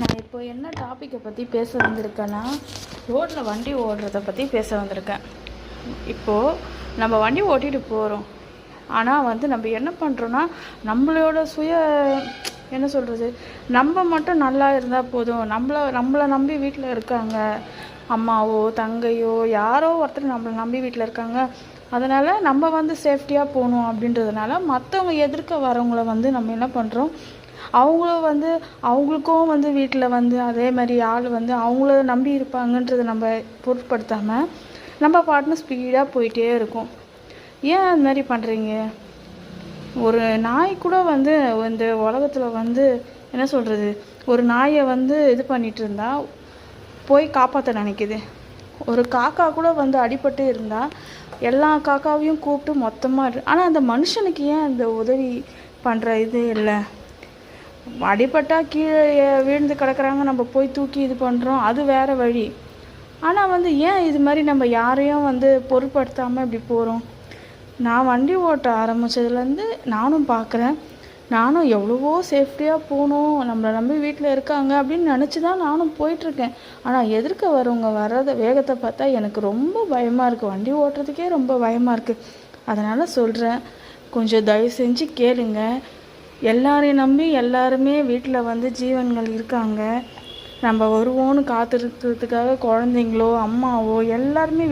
நான் இப்போ என்ன டாப்பிக்கை பற்றி பேச வந்திருக்கேன்னா, ரோட்டில் வண்டி ஓடுறத பற்றி பேச வந்திருக்கேன். இப்போது நம்ம வண்டி ஓட்டிகிட்டு போகிறோம். ஆனால் நம்ம என்ன பண்ணுறோன்னா, நம்மளோட என்ன சொல்கிறது, நம்ம மட்டும் நல்லா இருந்தால் போதும். நம்மளை நம்பி வீட்டில் இருக்காங்க, அம்மாவோ தங்கையோ யாரோ ஒருத்தர் நம்மளை நம்பி வீட்டில் இருக்காங்க. அதனால் நம்ம சேஃப்டியாக போகணும் அப்படின்றதுனால மற்றவங்க எதிர்க்க வரவங்கள நம்ம என்ன பண்ணுறோம், அவங்களும் அவங்களுக்கும் வீட்டில் அதே மாதிரி ஆள் அவங்கள நம்பி இருப்பாங்கன்றதை நம்ம பொருட்படுத்தாமல் நம்ம பாட்டுன்னு ஸ்பீடாக போயிட்டே இருக்கோம். ஏன் அது மாதிரி பண்ணுறீங்க? ஒரு நாய் கூட இந்த உலகத்தில் என்ன சொல்கிறது, ஒரு நாயை இது பண்ணிகிட்டு இருந்தால் போய் காப்பாற்ற நினைக்குது. ஒரு காக்கா கூட அடிபட்டு இருந்தால் எல்லா காக்காவையும் கூப்பிட்டு மொத்தமாக ஆனால் அந்த மனுஷனுக்கு ஏன் அந்த உதவி பண்ணுற இது இல்லை? அடிபட்டால் கீழே விழுந்து கிடக்குறாங்க, நம்ம போய் தூக்கி இது பண்ணுறோம், அது வேறு வழி. ஆனால் ஏன் இது மாதிரி நம்ம யாரையும் பொருட்படுத்தாமல் இப்படி போகிறோம்? நான் வண்டி ஓட்ட ஆரம்பித்ததுலேருந்து நானும் பார்க்குறேன். நானும் எவ்வளவோ சேஃப்டியாக போகணும், நம்மளை நம்பி வீட்டில் இருக்காங்க அப்படின்னு நினச்சி தான் நானும் போயிட்டுருக்கேன். ஆனால் எதிர்க்க வரவங்க வர்றத வேகத்தை பார்த்தா எனக்கு ரொம்ப பயமாக இருக்குது. வண்டி ஓட்டுறதுக்கே ரொம்ப பயமாக இருக்குது. அதனால் சொல்கிறேன், கொஞ்சம் தயவு செஞ்சு கேளுங்க. எல்லாரையும் நம்பி எல்லாருமே வீட்டில் ஜீவன்கள் இருக்காங்க. நம்ம வருவோன்னு காத்திருக்கிறதுக்காக குழந்தைங்களோ அம்மாவோ எல்லாருமே